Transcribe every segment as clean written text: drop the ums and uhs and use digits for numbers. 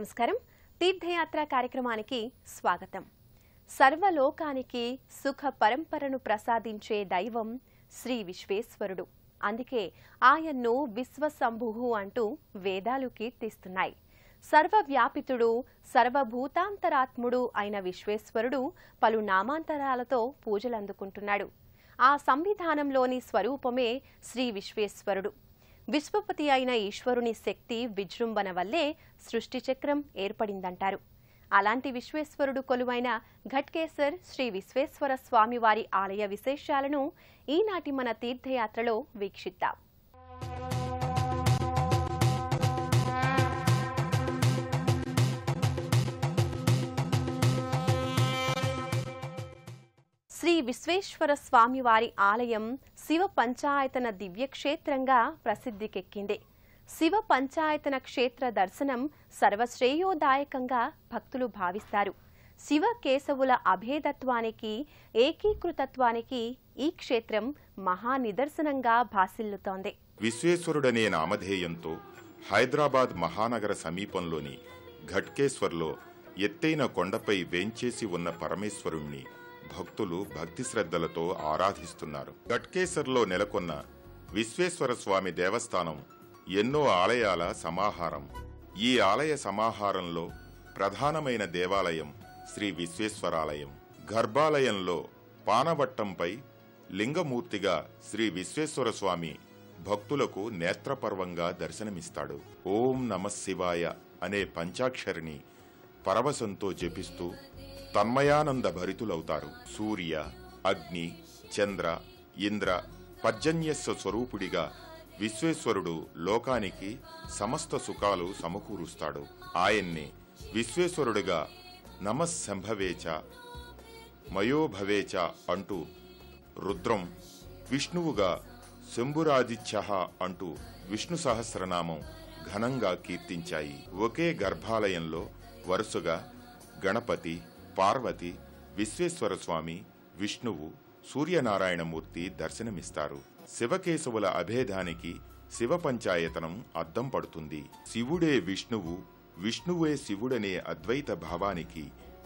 నమస్కారం. తీర్థయాత్ర కార్యక్రమానికి స్వాగతం. సర్వలోకానికి సుఖ పరంపరను ప్రసాదించే దైవం శ్రీ విశ్వేశ్వరుడు. అందుకే ఆయన్ను విశ్వశంభుః అంటూ వేదాలు కీర్తిస్తున్నాయి. సర్వవ్యాపితుడు, సర్వభూతాంతరాత్ముడు అయిన విశ్వేశ్వరుడు పలు నామాంతరాలతో పూజలందుకుంటున్నాడు. ఆ సంవిధానంలోని స్వరూపమే శ్రీ విశ్వేశ్వరుడు. విశ్వపతి అయిన ఈశ్వరుని శక్తి విజృంభణ వల్లే సృష్టి చక్రం ఏర్పడిందంటారు. అలాంటి విశ్వేశ్వరుడు కొలువైన ఘట్కేసర్ శ్రీ విశ్వేశ్వర స్వామివారి ఆలయ విశేషాలను ఈనాటి మన తీర్థయాత్రలో వీక్షిద్దాం. శ్రీ విశ్వేశ్వర స్వామివారి ఆలయం శివ పంచాయతన దివ్యక్షేత్రంగా ప్రసిద్ధికెక్కింది. శివ పంచాయతన క్షేత్ర దర్శనం సర్వశ్రేయోదాయకంగా భక్తులు భావిస్తారు. శివ కేశవుల అభేదత్వానికి, ఏకీకృతత్వానికి ఈ క్షేత్రం మహానిదర్శనంగా భాసిల్లుతోంది. విశ్వేశ్వరుడనే నామధేయంతో హైదరాబాద్ మహానగర సమీపంలోని ఘట్కేశ్వర్లో ఎత్తైన కొండపై వేంచేసి ఉన్న పరమేశ్వరుణ్ణి భక్తులు భక్తి శ్రద్ధలతో ఆరాధిస్తున్నారు. ఘట్కేసర్లో నెలకొన్న విశ్వేశ్వర స్వామి దేవస్థానం ఎన్నో ఆలయాల సమాహారం. ఈ ఆలయ సమాహారంలో ప్రధానమైన దేవాలయం శ్రీ విశ్వేశ్వరాలయం. గర్భాలయంలో పానవట్టంపై లింగమూర్తిగా శ్రీ విశ్వేశ్వర స్వామి భక్తులకు నేత్రపర్వంగా దర్శనమిస్తాడు. ఓం నమః శివాయ అనే పంచాక్షరిని పరవశంతో జపిస్తూ తన్మయానంద భరితులవుతారు. సూర్య, అగ్ని, చంద్ర, ఇంద్ర, పర్జన్యస్వ స్వరూపుడిగా విశ్వేశ్వరుడు లోకానికి సమస్త సుఖాలు సమకూరుస్తాడు. ఆయన్ని విశ్వేశ్వరుడిగా నమస్సంభవేచ, మయోభవేచ అంటూ రుద్రం, విష్ణువుగా శంభురాదిత్యః అంటూ విష్ణు సహస్రనామం ఘనంగా కీర్తించాయి. ఒకే గర్భాలయంలో వరుసగా గణపతి, పార్వతి, విశ్వేశ్వర స్వామి, విష్ణువు, సూర్యనారాయణమూర్తి దర్శనమిస్తారు. శివకేశవుల అభేదానికి శివ పంచాయతనం అద్దం పడుతుంది. శివుడే విష్ణువు, విష్ణువే శివుడనే అద్వైత భావానికి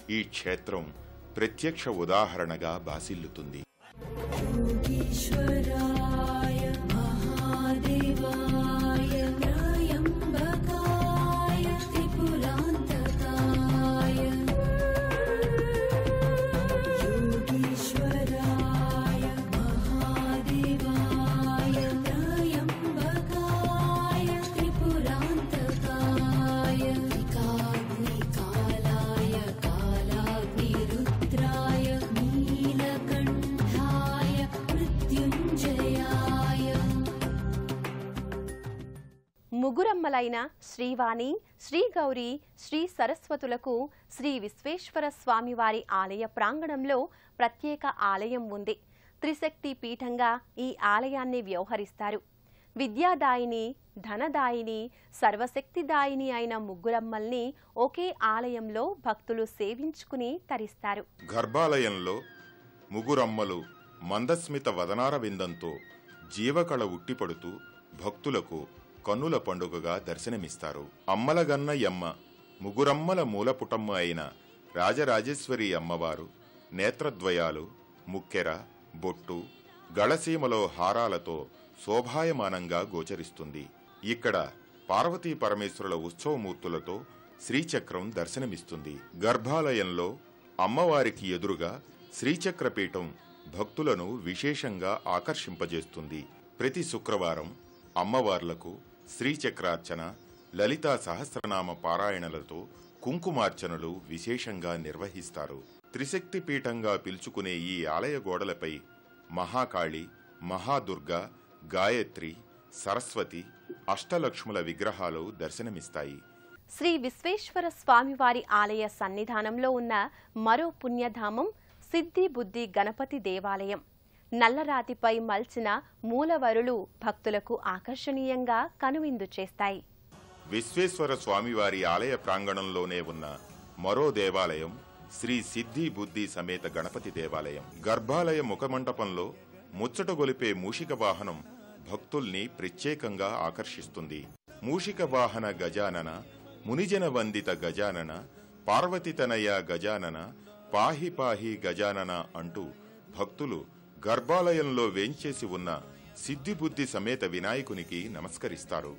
ఈ క్షేత్రం ప్రత్యక్ష ఉదాహరణగా బాసిల్లుతుంది. ముగురమ్మలైన శ్రీవాణి, శ్రీగౌరి, శ్రీ సరస్వతులకు శ్రీ విశ్వేశ్వర స్వామివారి ఆలయ ప్రాంగణంలో ప్రత్యేక ఆలయం ఉంది. త్రిశక్తి పీఠంగా ఈ ఆలయాన్ని వ్యవహరిస్తారు. విద్యాదాయిని, ధనదాయిని, సర్వశక్తిదాయిని అయిన ముగ్గురమ్మల్ని ఒకే ఆలయంలో భక్తులు సేవించుకుని తరిస్తారు. గర్భాలయంలో ముగురమ్మలు మందస్మిత వదనార విందంతో జీవకళ ఉట్టిపడుతూ భక్తులకు కన్నుల పండుగగా దర్శనమిస్తారు. అమ్మలగన్న యమ్మ, ముగురమ్మల మూలపుటమ్మ అయిన రాజరాజేశ్వరి అమ్మవారు నేత్రద్వయాలు, ముక్కెర, బొట్టు, గళసీమలో హారాలతో శోభాయమానంగా గోచరిస్తుంది. ఇక్కడ పార్వతీ పరమేశ్వరుల ఉత్సవమూర్తులతో శ్రీచక్రం దర్శనమిస్తుంది. గర్భాలయంలో అమ్మవారికి ఎదురుగా శ్రీచక్రపీఠం భక్తులను విశేషంగా ఆకర్షింపజేస్తుంది. ప్రతి శుక్రవారం అమ్మవార్లకు శ్రీచక్రార్చన, లలితా సహస్రనామ పారాయణలతో కుంకుమార్చనలు విశేషంగా నిర్వహిస్తారు. త్రిశక్తి పీఠంగా పిలుచుకునే ఈ ఆలయ గోడలపై మహాకాళి, మహాదుర్గ, గాయత్రి, సరస్వతి, అష్టలక్ష్ముల విగ్రహాలు దర్శనమిస్తాయి. శ్రీ విశ్వేశ్వర స్వామివారి ఆలయ సన్నిధానంలో ఉన్న మరో పుణ్యధామం సిద్ధి బుద్ధి గణపతి దేవాలయం. నల్లరాతిపై మల్చిన మూలవరులు భక్తులకు ఆకర్షణీయంగా కనువిందు చేస్తాయి. విశ్వేశ్వర స్వామివారి ఆలయ ప్రాంగణంలోనే ఉన్న మరో దేవాలయం శ్రీ సిద్ధి బుద్ధి సమేత గణపతి దేవాలయం. గర్భాలయ ముఖమంటపంలో ముచ్చటగొలిపే మూషిక వాహనం భక్తుల్ని ప్రత్యేకంగా ఆకర్షిస్తుంది. మూషిక వాహన గజానన మునిజన వందిత గజానన, పార్వతీతనయ గజానన, పాహి పాహి గజానన అంటూ భక్తులు గర్భాలయంలో వేంచేసి ఉన్న సిద్ధిబుద్ధి సమేత వినాయకునికి నమస్కరిస్తారు.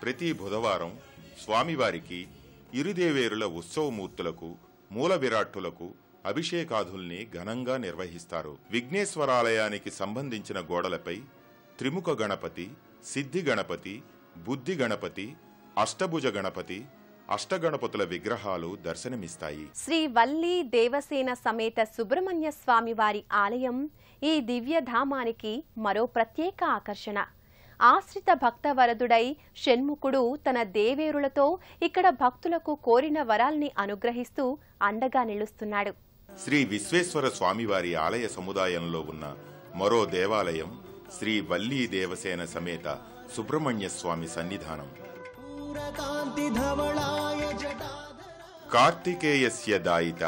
ప్రతి బుధవారం స్వామివారికి ఇరుదేవేరుల ఉత్సవమూర్తులకు, మూల విరాట్టులకు అభిషేకాదుల్ని ఘనంగా నిర్వహిస్తారు. విఘ్నేశ్వరాలయానికి సంబంధించిన గోడలపై త్రిముఖ గణపతి, సిద్ధి గణపతి, బుద్ధి గణపతి, అష్టభుజ గణపతి, అష్టగణపతుల విగ్రహాలు దర్శనమిస్తాయి. శ్రీ వల్లి దేవసేన సమేత సుబ్రహ్మణ్య స్వామి వారి ఆలయం ఈ దివ్యధామానికి మరో ప్రత్యేక ఆకర్షణ. ఆశ్రిత భక్తవరదుడై షణ్ముఖుడు తన దేవేరులతో ఇక్కడ భక్తులకు కోరిన వరాల్ని అనుగ్రహిస్తూ అండగా నిలుస్తున్నాడు. శ్రీ విశ్వేశ్వర స్వామివారి ఆలయ సముదాయంలో ఉన్న మరో దేవాలయం శ్రీ వల్లీ దేవసేన సమేత సుబ్రహ్మణ్య స్వామి సన్నిధానం. కార్తికేయస్య దాయిత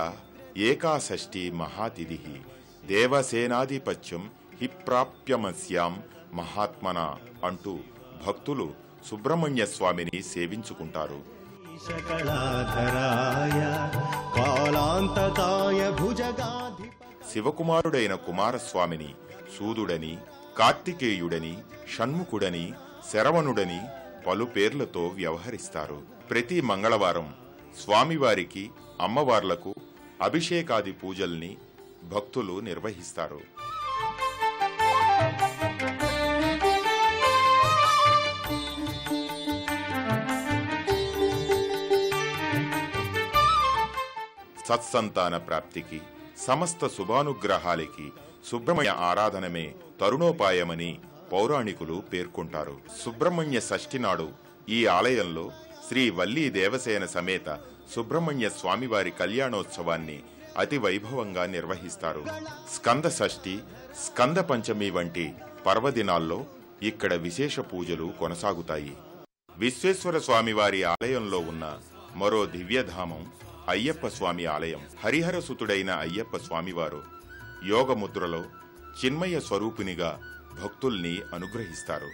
ఏకాషష్ఠి మహాతిథి దేవసేనాధిపత్యం హి ప్రాప్యమస్యాం మహాత్మన అంటూ భక్తులు సుబ్రహ్మణ్య స్వామిని సేవించుకుంటారు. శివకుమారుడైన కుమారస్వామిని సూదుడని, కార్తికేయుడని, షణ్ముఖుడని, శరవణుడని పలు పేర్లతో వ్యవహరిస్తారు. ప్రతి మంగళవారం స్వామివారికి, అమ్మవార్లకు అభిషేకాది పూజల్ని భక్తులు నిర్వహిస్తారు. సత్సంతాన ప్రాప్తికి, సమస్త శుభానుగ్రహాలకి సుబ్రహ్మణ్య ఆరాధనమే తరుణోపాయమని పౌరాణికులు పేర్కొంటారు. సుబ్రహ్మణ్య షష్ఠి నాడు ఈ ఆలయంలో శ్రీ వల్లీ దేవసేన సమేత సుబ్రహ్మణ్య స్వామివారి కళ్యాణోత్సవాన్ని అతి వైభవంగా నిర్వహిస్తారు. స్కంద షష్ఠి, స్కంద పంచమి వంటి పర్వదినాల్లో ఇక్కడ విశేష పూజలు కొనసాగుతాయి. విశ్వేశ్వర స్వామివారి ఆలయంలో ఉన్న మరో దివ్యధామం అయ్యప్ప స్వామి ఆలయం. హరిహరసుతుడైన అయ్యప్ప స్వామివారు యోగముద్రలో చిన్మయ స్వరూపినిగా భక్తుల్ని అనుగ్రహిస్తారు.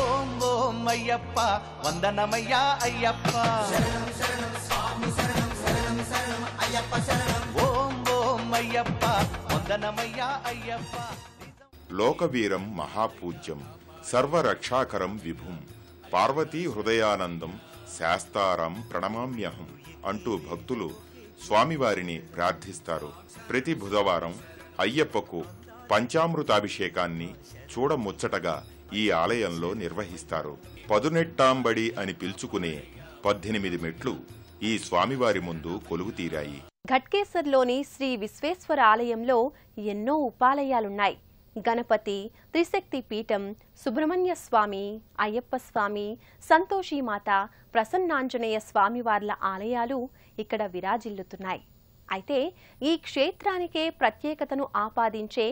ఓం ఓం అయ్యప్ప వందనమయ్యా అయ్యప్ప, ఓం ఓం అయ్యప్ప వందనమయ్యా అయ్యప్ప. లోకవీరం మహాపూజ్యం సర్వరక్షాకరం విభుం పార్వతీ హృదయానందం శాస్తారం ప్రణమామ్యహం అంటూ భక్తులు స్వామివారిని ప్రార్థిస్తారు. ప్రతి బుధవారం అయ్యప్పకు పంచామృతాభిషేకాన్ని చూడముచ్చటగా ఈ ఆలయంలో నిర్వహిస్తారు. పదునెట్టాంబడి అని పిలుచుకునే 18 మెట్లు ఈ స్వామివారి ముందు కొలువుతీరాయి. ఘట్కేసర్లోని శ్రీ విశ్వేశ్వర ఆలయంలో ఎన్నో ఉపాలయాలున్నాయి. గణపతి, త్రిశక్తి పీఠం, సుబ్రహ్మణ్య స్వామి, అయ్యప్ప స్వామి, సంతోషీమాత, ప్రసన్నాంజనేయ స్వామివార్ల ఆలయాలు ఇక్కడ విరాజిల్లుతున్నాయి. అయితే ఈ క్షేత్రానికే ప్రత్యేకతను ఆపాదించే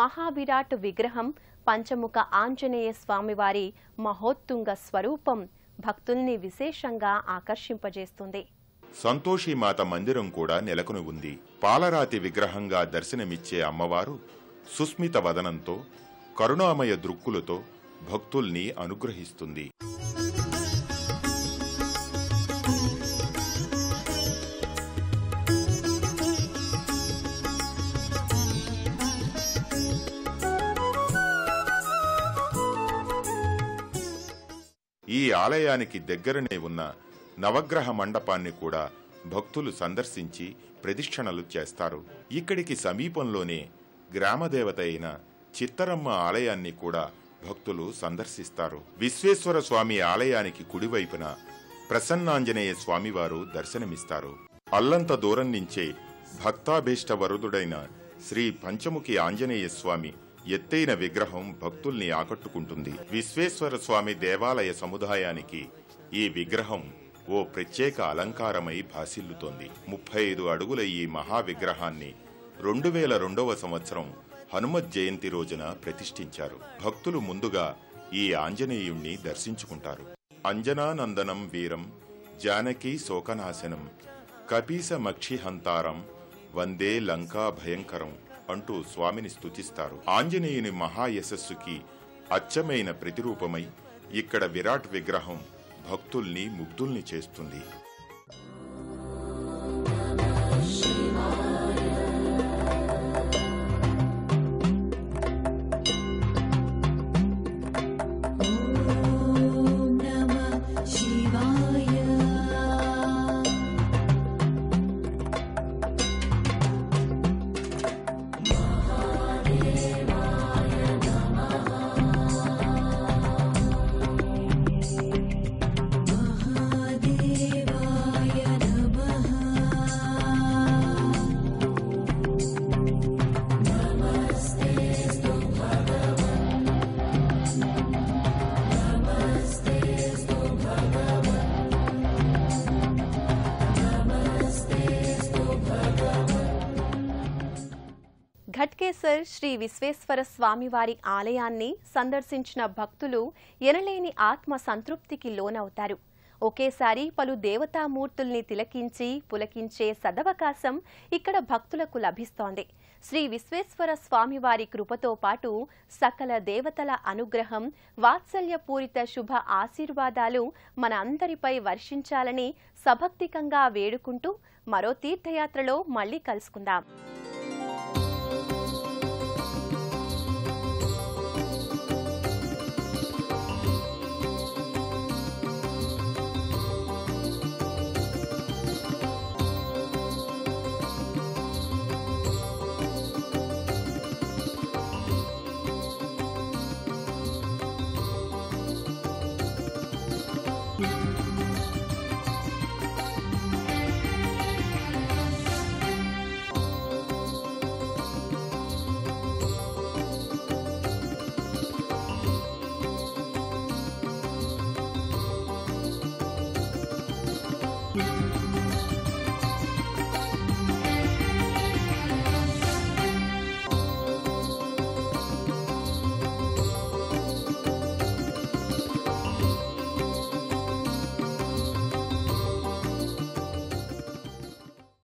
మహావిరాట్ విగ్రహం పంచముఖ ఆంజనేయ స్వామివారి మహోత్తుంగ స్వరూపం భక్తుల్ని విశేషంగా ఆకర్షింపజేస్తుంది. సంతోషీమాత మందిరం కూడా నెలకొని ఉంది. పాలరాతి విగ్రహంగా దర్శనమిచ్చే అమ్మవారు సుస్మిత వదనంతో, కరుణామయ దృక్కులతో భక్తుల్ని అనుగ్రహిస్తుంది. ఈ ఆలయానికి దగ్గరనే ఉన్న నవగ్రహ మండపాన్ని కూడా భక్తులు సందర్శించి ప్రదక్షిణలు చేస్తారు. ఇక్కడికి సమీపంలోనే గ్రామదేవత అయిన చిత్తరమ్మ ఆలయాన్ని కూడా భక్తులు సందర్శిస్తారు. విశ్వేశ్వర స్వామి ఆలయానికి కుడివైపున ప్రసన్నాంజనేయ స్వామివారు దర్శనమిస్తారు. అల్లంత దూరం నుంచే భక్తాభీష్ట వరుదుడైన శ్రీ పంచముఖి ఆంజనేయ స్వామి ఎత్తైన విగ్రహం భక్తుల్ని ఆకట్టుకుంటుంది. విశ్వేశ్వర స్వామి దేవాలయ సముదాయానికి ఈ విగ్రహం ఓ ప్రత్యేక అలంకారమై భాసిల్లుతోంది. 35 అడుగుల ఈ మహావిగ్రహాన్ని 2002వ సంవత్సరం హనుమత్ జయంతి రోజున ప్రతిష్ఠించారు. భక్తులు ముందుగా ఈ ఆంజనేయుణ్ణి దర్శించుకుంటారు. అంజనానందనం వీరం జానకీ శోకనాశనం కపీసమక్షిహంతారం వందే లంకా భయంకరం అంటూ స్వామిని స్తుతిస్తారు. ఆంజనేయుని మహాయశస్సుకి అచ్చమైన ప్రతిరూపమై ఇక్కడ విరాట్ విగ్రహం భక్తుల్ని ముగ్ధుల్ని చేస్తుంది. ఘట్కేసర్ శ్రీ విశ్వేశ్వర స్వామివారి ఆలయాన్ని సందర్శించిన భక్తులు ఎనలేని ఆత్మ సంతృప్తికి లోనవుతారు. ఒకేసారి పలు దేవతామూర్తుల్ని తిలకించి పులకించే సదవకాశం ఇక్కడ భక్తులకు లభిస్తోంది. శ్రీ విశ్వేశ్వర స్వామివారి కృపతో పాటు సకల దేవతల అనుగ్రహం, వాత్సల్యపూరిత శుభ ఆశీర్వాదాలు మన అందరిపై వర్షించాలని సభక్తికంగా వేడుకుంటూ మరో తీర్థయాత్రలో మళ్లీ కలుసుకుందాం.